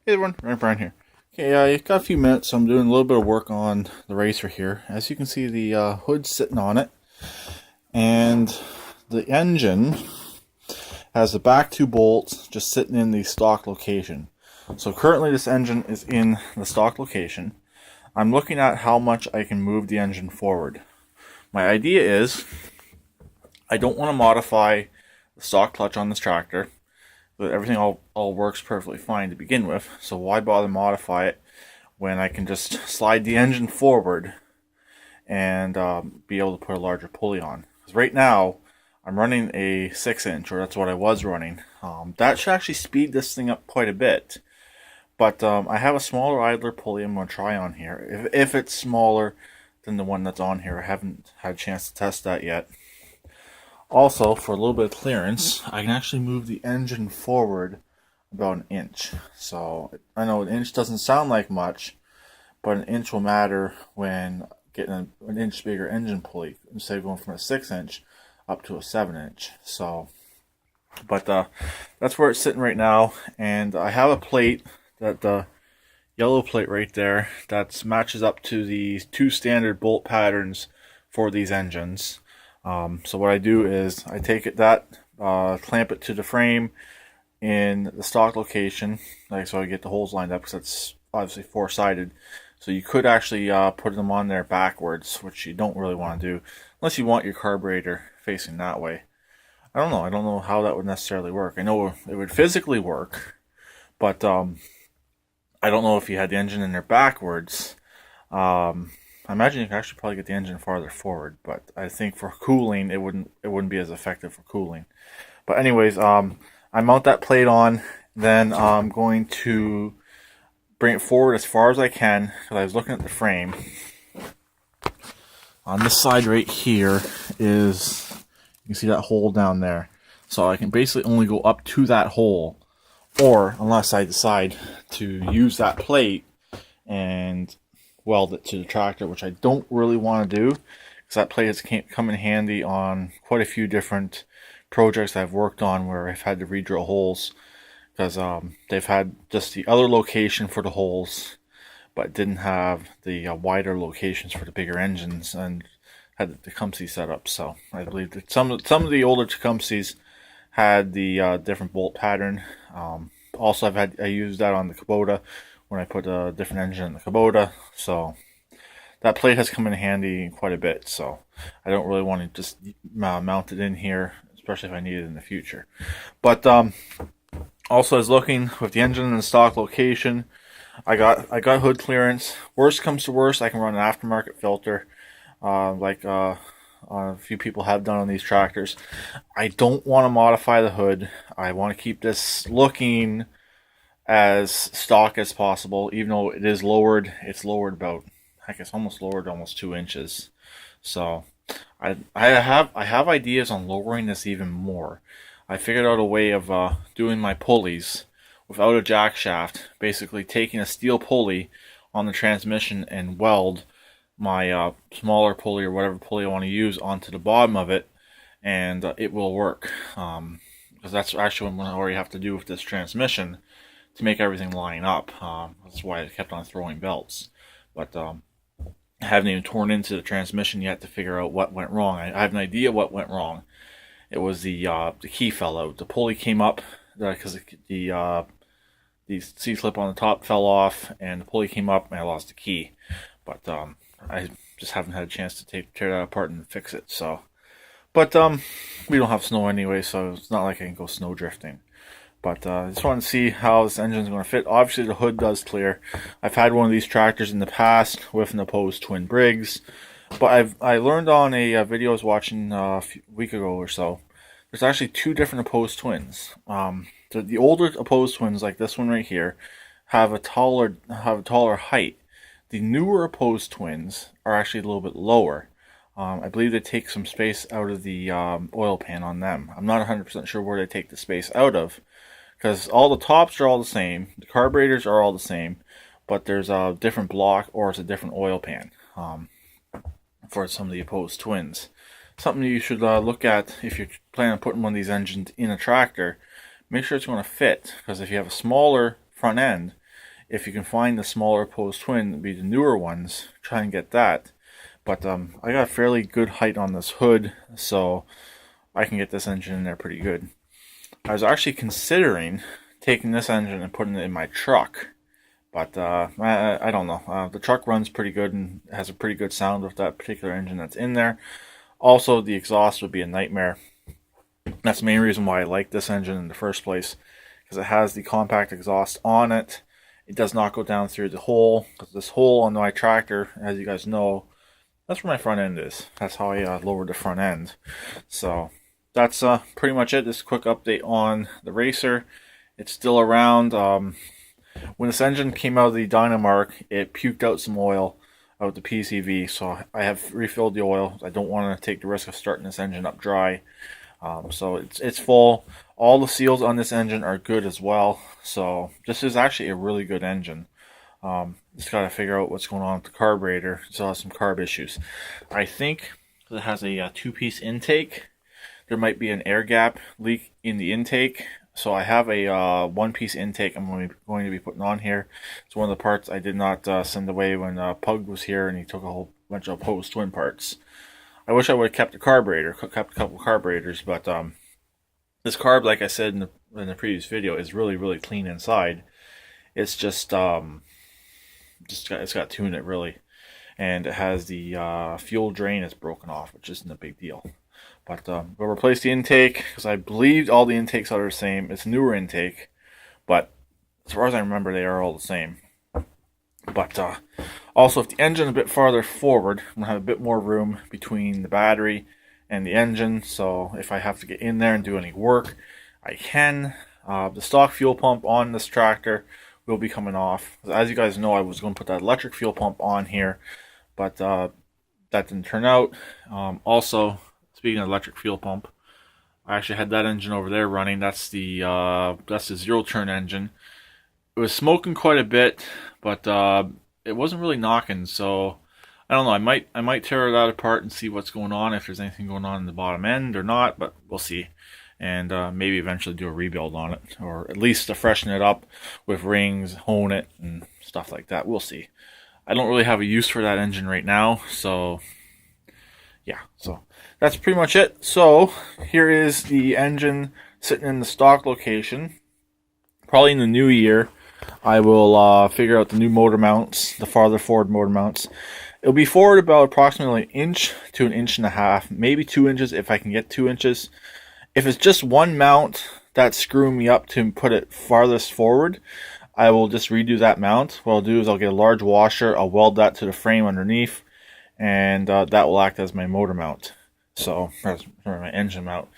Hey everyone, Brian here. Okay, I got a few minutes, so I'm doing a little bit of work on the racer here. As you can see, the hood's sitting on it, and the engine has the back two bolts just sitting in the stock location. So currently this engine is in the stock location. I'm looking at how much I can move the engine forward. My idea is, I don't want to modify the stock clutch on this tractor. But everything all works perfectly fine to begin with, so why bother modify it when I can just slide the engine forward and be able to put a larger pulley on. Because right now I'm running a 6-inch, or that's what I was running. That should actually speed this thing up quite a bit, but I have a smaller idler pulley I'm going to try on here. If it's smaller than the one that's on here, I haven't had a chance to test that yet. Also, for a little bit of clearance, I can actually move the engine forward about an inch. So I know an inch doesn't sound like much, but an inch will matter when getting an inch bigger engine pulley instead of going from a 6-inch up to a 7-inch. So, but that's where it's sitting right now, and I have a plate, that the yellow plate right there, that matches up to the two standard bolt patterns for these engines. So what I do is I take clamp it to the frame in the stock location, so I get the holes lined up, because it's obviously four-sided. So you could actually put them on there backwards, which you don't really want to do unless you want your carburetor facing that way. I don't know how that would necessarily work. I know it would physically work, but I don't know if you had the engine in there backwards. I imagine you can actually probably get the engine farther forward, but I think for cooling it wouldn't be as effective for cooling. But anyways, I mount that plate on, then I'm going to bring it forward as far as I can, because I was looking at the frame. On this side right here is, you can see that hole down there. So I can basically only go up to that hole, or unless I decide to use that plate and weld it to the tractor, which I don't really want to do, because that plate has come in handy on quite a few different projects I've worked on where I've had to re-drill holes, because they've had just the other location for the holes, but didn't have the wider locations for the bigger engines, and had the Tecumseh set up. So I believe that some of the older Tecumsehs had the different bolt pattern. Also, I used that on the Kubota when I put a different engine in the Kubota, so that plate has come in handy quite a bit. So I don't really want to just mount it in here, especially if I need it in the future. But also, I was looking with the engine in the stock location. I got hood clearance. Worst comes to worst, I can run an aftermarket filter, like a few people have done on these tractors. I don't want to modify the hood. I want to keep this looking as stock as possible, even though it is lowered. It's lowered about, heck, it's almost lowered almost 2 inches. So I have ideas on lowering this even more. I figured out a way of doing my pulleys without a jack shaft, basically taking a steel pulley on the transmission and weld my smaller pulley or whatever pulley I want to use onto the bottom of it, and it will work, because that's actually what you have to do with this transmission to make everything line up. That's why I kept on throwing belts. But I haven't even torn into the transmission yet to figure out what went wrong. I have an idea what went wrong. It was the key fell out. The pulley came up because the C-clip on the top fell off, and the pulley came up, and I lost the key. But I just haven't had a chance to tear that apart and fix it. So, but we don't have snow anyway, so it's not like I can go snow drifting. But I just want to see how this engine is going to fit. Obviously, the hood does clear. I've had one of these tractors in the past with an opposed twin Briggs, but I learned on a video I was watching a week ago or so. There's actually two different opposed twins. The older opposed twins, like this one right here, have a taller height. The newer opposed twins are actually a little bit lower. I believe they take some space out of the oil pan on them. I'm not 100% sure where they take the space out of, because all the tops are all the same, the carburetors are all the same, but there's a different block, or it's a different oil pan for some of the opposed twins. Something you should look at if you're planning on putting one of these engines in a tractor. Make sure it's going to fit, because if you have a smaller front end, If you can find the smaller opposed twin, it'd be the newer ones, try and get that. But I got a fairly good height on this hood, so I can get this engine in there pretty good. I was actually considering taking this engine and putting it in my truck, but I don't know. The truck runs pretty good and has a pretty good sound with that particular engine that's in there. Also, the exhaust would be a nightmare. That's the main reason why I like this engine in the first place, because it has the compact exhaust on it. It does not go down through the hole, because this hole on my tractor, as you guys know, that's where my front end is. That's how I lowered the front end. So that's pretty much it. This quick update on the Racer. It's still around. When this engine came out of the Dynamark, it puked out some oil out the PCV, so I have refilled the oil. I don't want to take the risk of starting this engine up dry. So it's full. All the seals on this engine are good as well. So this is actually a really good engine. Just got to figure out what's going on with the carburetor. It still has some carb issues. I think it has a two-piece intake. There might be an air gap leak in the intake. So I have a one-piece intake I'm going to be putting on here. It's one of the parts I did not send away when Pug was here, and he took a whole bunch of opposed twin parts. I wish I would have kept the carburetor, kept a couple carburetors, but this carb, like I said in the previous video, is really, really clean inside. It's just it's got tune it really, and it has the fuel drain is broken off, which isn't a big deal. But we'll replace the intake, because I believe all the intakes are the same. It's a newer intake, but as far as I remember, they are all the same. But also, if the engine is a bit farther forward, I'm going to have a bit more room between the battery and the engine. So if I have to get in there and do any work, I can. The stock fuel pump on this tractor will be coming off. As you guys know, I was going to put that electric fuel pump on here, but that didn't turn out. Also, speaking of electric fuel pump, I actually had that engine over there running. That's the zero turn engine. It was smoking quite a bit, but it wasn't really knocking. So I don't know. I might tear that apart and see what's going on, if there's anything going on in the bottom end or not. But we'll see, and maybe eventually do a rebuild on it, or at least to freshen it up with rings, hone it, and stuff like that. We'll see. I don't really have a use for that engine right now, so yeah. So that's pretty much it. So here is the engine sitting in the stock location. Probably in the new year, I will figure out the new motor mounts, the farther forward motor mounts. It'll be forward about approximately an inch to an inch and a half, maybe 2 inches if I can get 2 inches. If it's just one mount that's screwing me up to put it farthest forward, I will just redo that mount. What I'll do is I'll get a large washer, I'll weld that to the frame underneath, and that will act as my motor mount. So, that's my engine mount.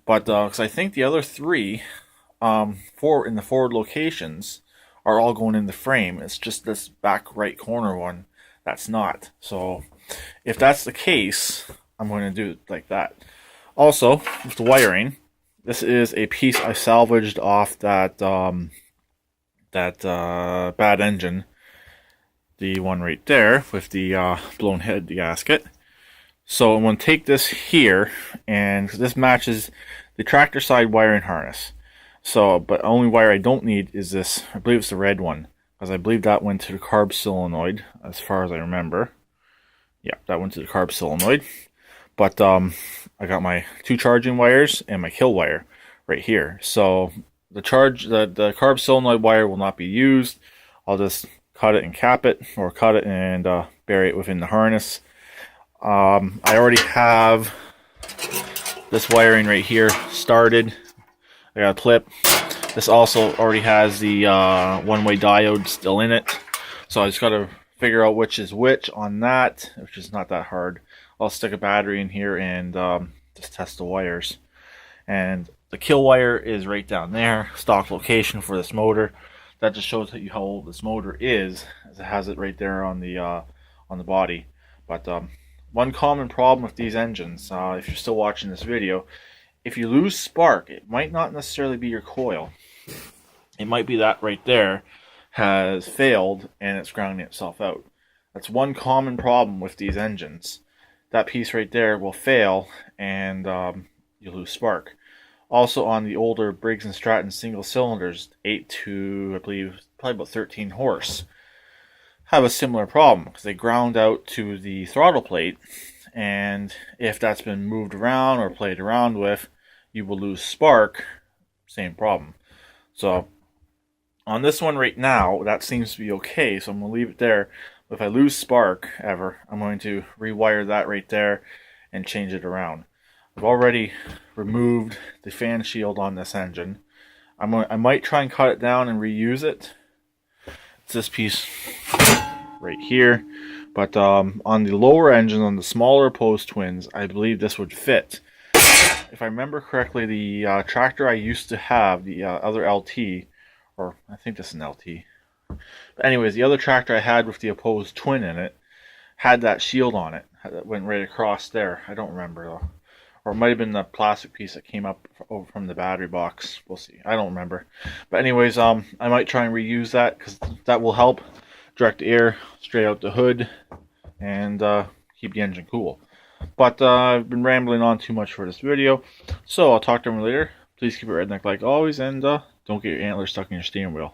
But, because I think the other three in the forward locations are all going in the frame. It's just this back right corner one that's not. So if that's the case, I'm going to do it like that. Also, with the wiring, this is a piece I salvaged off that bad engine, the one right there with the blown head gasket. So I'm going to take this here, and this matches the tractor side wiring harness. So, but the only wire I don't need is this. I believe it's the red one, because I believe that went to the carb solenoid, as far as I remember. Yeah, that went to the carb solenoid. But I got my 2 charging wires and my kill wire right here. So the carb solenoid wire will not be used. I'll just cut it and cap it, or cut it and bury it within the harness. I already have this wiring right here started. I got a clip. This also already has the one-way diode still in it. So I just got to figure out which is which on that, which is not that hard. I'll stick a battery in here and just test the wires. And the kill wire is right down there, stock location for this motor. That just shows you how old this motor is, as it has it right there on the body. But one common problem with these engines, if you're still watching this video, if you lose spark, it might not necessarily be your coil. It might be that right there has failed and it's grounding itself out. That's one common problem with these engines. That piece right there will fail and you lose spark. Also on the older Briggs & Stratton single cylinders, 8 to, I believe, probably about 13 horse, have a similar problem because they ground out to the throttle plate, and if that's been moved around or played around with, you will lose spark. Same problem. So on this one right now, that seems to be okay, so I'm going to leave it there. But if I lose spark ever, I'm going to rewire that right there and change it around. I've already removed the fan shield on this engine. I might try and cut it down and reuse it. It's this piece right here. But on the lower engine, on the smaller opposed twins, I believe this would fit. If I remember correctly, the tractor I used to have, the other LT, or I think this is an LT. But anyways, the other tractor I had with the opposed twin in it had that shield on it that went right across there. I don't remember though. Or it might have been the plastic piece that came up over from the battery box. We'll see. I don't remember. But anyways, I might try and reuse that because that will help direct air straight out the hood and keep the engine cool. But I've been rambling on too much for this video, so I'll talk to everyone later. Please keep it redneck like always, and don't get your antlers stuck in your steering wheel.